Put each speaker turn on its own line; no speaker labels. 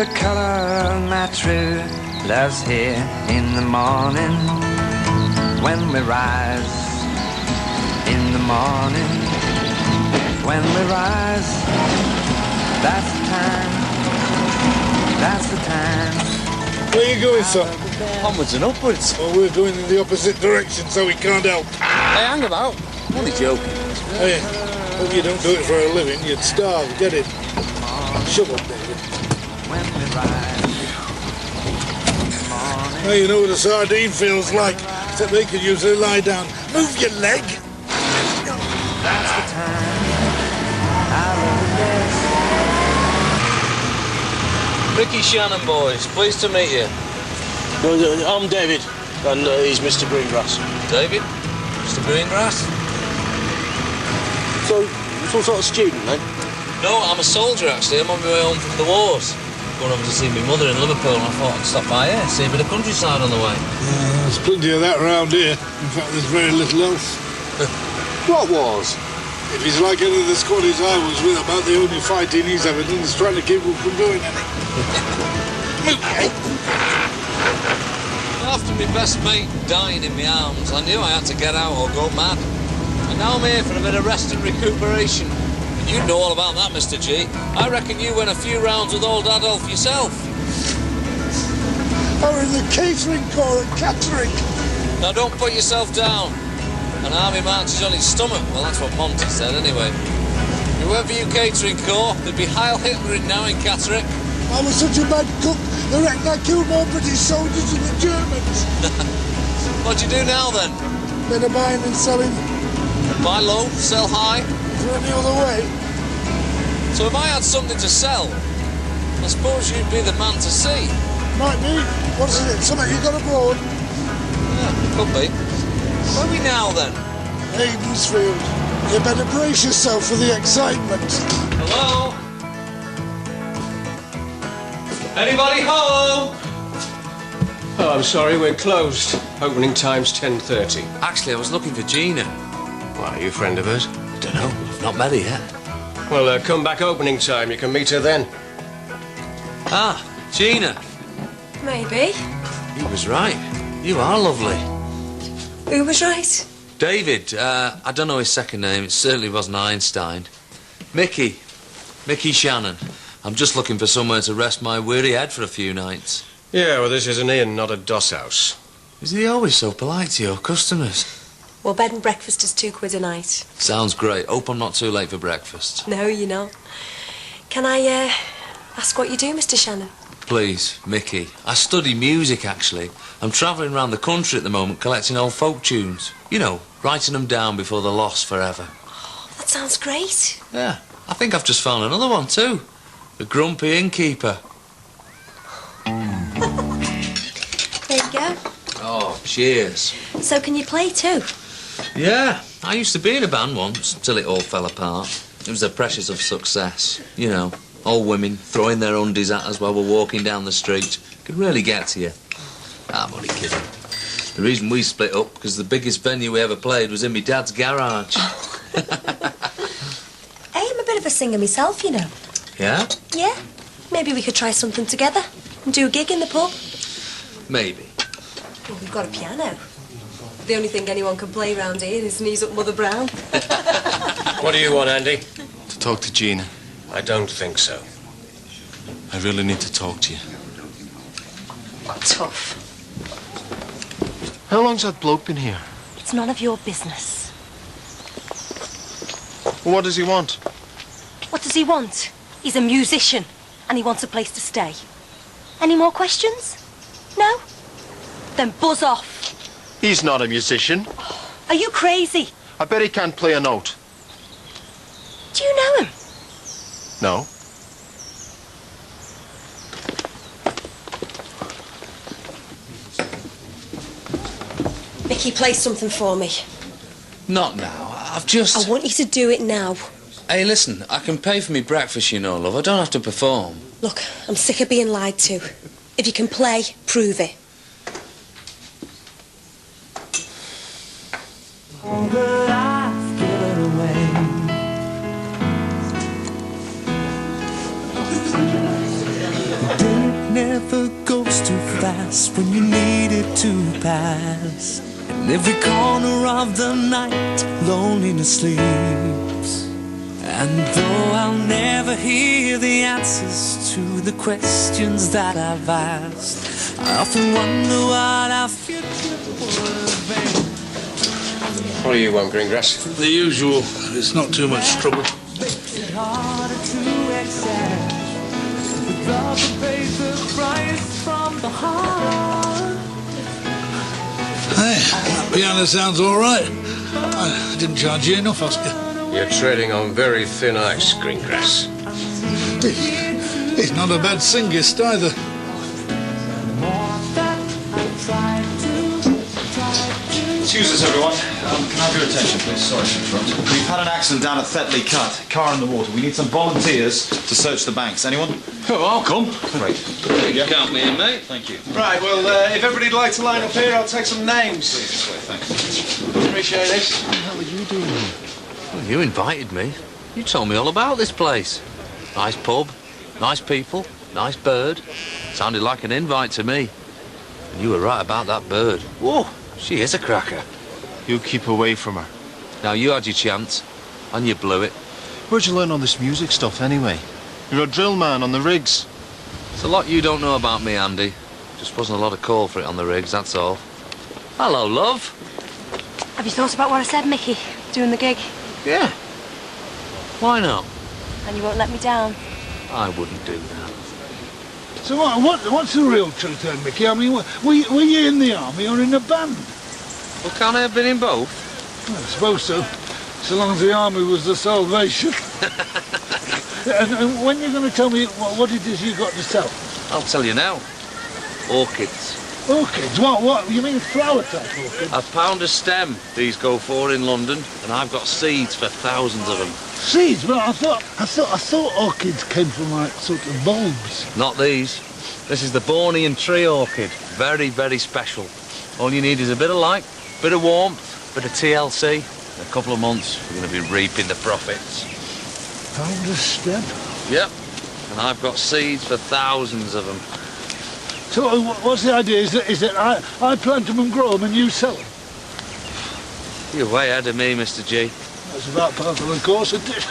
the colour my true love's here in the morning. When we rise in the morning, when we rise, that's the time, that's the time.
Where are you going, son?
Onwards and upwards.
Well, we're going in the opposite direction, so we can't help.
Hey, hang about. I'm only joking.
Hey, hope you don't do it for a living. You'd starve, get it? Shut up, David.
When we rise in the morning.
Now you know what a sardine feels like, except they could usually lie down. Move your leg.
That's the time I love the best.
Ricky Shannon, boys. Pleased to meet you.
I'm David, and he's Mr. Greengrass.
David? Mr. Greengrass?
So, some sort of student, then?
No, I'm a soldier, actually. I'm on my way home from the wars. Going over to see my mother in Liverpool, and I thought I'd stop by here, see a bit of countryside on the way.
There's plenty of that around here. In fact, there's very little else.
What wars?
If he's like any of the squaddies I was with, about the only fighting he's ever done is trying to keep him from doing anything.
After my best mate dying in my arms, I knew I had to get out or go mad. And now I'm here for a bit of rest and recuperation. And you know all about that, Mr. G. I reckon you went a few rounds with old Adolf yourself.
I was in the catering corps at Catterick.
Now don't put yourself down. An army marches on its stomach. Well, that's what Monty said, anyway. If you went for your catering corps, there'd be Heil Hitlering now in Catterick.
I was such a bad cook, they reckon I killed more British soldiers than the Germans.
What'd you do now, then?
Better buying and selling.
Buy low, sell high?
Is there any other way?
So if I had something to sell, I suppose you'd be the man to see.
Might be. What is it? Something you got abroad?
Yeah, could be. Where are we now, then?
Aidensfield. You better brace yourself for the excitement.
Hello? Anybody home?
Oh, I'm sorry, we're closed. Opening time's 10:30.
Actually, I was looking for Gina.
Why, are you a friend of hers?
Don't know. I've not met her yet.
Well, come back opening time. You can meet her then.
Ah, Gina.
Maybe.
He was right. You are lovely.
Who was right?
David, I don't know his second name. It certainly wasn't Einstein. Mickey Shannon. I'm just looking for somewhere to rest my weary head for a few nights.
Yeah, well, this is an inn, not a doss house.
Is he always so polite to your customers?
Well, bed and breakfast is £2 a night.
Sounds great. Hope I'm not too late for breakfast.
No, you're not. Can I, ask what you do, Mr. Shannon?
Please, Mickey. I study music, actually. I'm travelling around the country at the moment collecting old folk tunes. You know, writing them down before they're lost forever.
Oh, that sounds great.
Yeah, I think I've just found another one, too. The Grumpy Innkeeper.
There you go.
Oh, cheers.
So can you play too?
Yeah, I used to be in a band once, till it all fell apart. It was the pressures of success. You know, old women throwing their undies at us while we're walking down the street. Could really get to you. I'm only kidding. The reason we split up, because the biggest venue we ever played was in my dad's garage.
Hey, I'm a bit of a singer myself, you know.
Yeah?
Yeah. Maybe we could try something together and do a gig in the pub.
Maybe.
Well, we've got a piano. The only thing anyone can play round here is Knees Up Mother Brown.
What do you want, Andy?
To talk to Gina.
I don't think so.
I really need to talk to you.
Tough.
How long's that bloke been here?
It's none of your business.
Well, what does he want?
What does he want? He's a musician, and he wants a place to stay. Any more questions? No? Then buzz off.
He's not a musician.
Are you crazy?
I bet he can't play a note.
Do you know him?
No.
Mickey, play something for me.
Not now. I've just...
I want you to do it now.
Hey, listen, I can pay for me breakfast, you know, love. I don't have to perform.
Look, I'm sick of being lied to. If you can play, prove it.
All that I've given away. Do river goes too fast when you need it to pass. In every corner of the night, loneliness sleeps. And though I'll never hear the answers to the questions that I've asked, I often wonder what our future will bring.
What do you want, Greengrass?
The usual. It's not too much trouble.
It's harder to accept. The love pays the price from the heart.
Hey, that piano sounds all right. I didn't charge you enough, Oscar.
You're treading on very thin ice, Greengrass.
He's not a bad singist either.
Excuse us, everyone. Can I have your attention, please? Sorry to interrupt. We've had an accident down at Thetley Cut. Car in the water. We need some volunteers to search the banks. Anyone?
Oh, I'll come.
Great.
There you go. Count me in, mate.
Thank you.
Right, well, if everybody'd like to line up here, I'll take some names.
Please, this way. Thanks.
Appreciate it.
What the hell are you doing here? Well, you invited me. You told me all about this place. Nice pub, nice people, nice bird. Sounded like an invite to me. And you were right about that bird. Whoa, she is a cracker.
You keep away from her.
Now, you had your chance, and you blew it.
Where'd you learn all this music stuff, anyway? You're a drill man on the rigs.
There's a lot you don't know about me, Andy. Just wasn't a lot of call for it on the rigs, that's all. Hello, love.
Have you thought about what I said, Mickey, doing the gig?
Yeah. Why not?
And you won't let me down?
I wouldn't do that.
So what's the real truth then, Mickey? I mean, were you in the army or in a band?
Well, can't I have been in both?
Well, I suppose so. So long as the army was the salvation. and when you're going to tell me what it is you got to sell?
I'll tell you now. Orchids.
Orchids? What? You mean flower type orchids?
£1 a stem these go for in London, and I've got seeds for thousands of them.
Seeds? Well, I thought orchids came from like sort of bulbs.
Not these. This is the Bornean tree orchid. Very, very special. All you need is a bit of light, bit of warmth, bit of TLC. In a couple of months, we're going to be reaping the profits.
£1 a stem?
Yep. And I've got seeds for thousands of them.
So what's the idea? Is that I plant them and grow them and you sell them?
You're way ahead of me, Mr. G.
That's about part of the course, isn't it?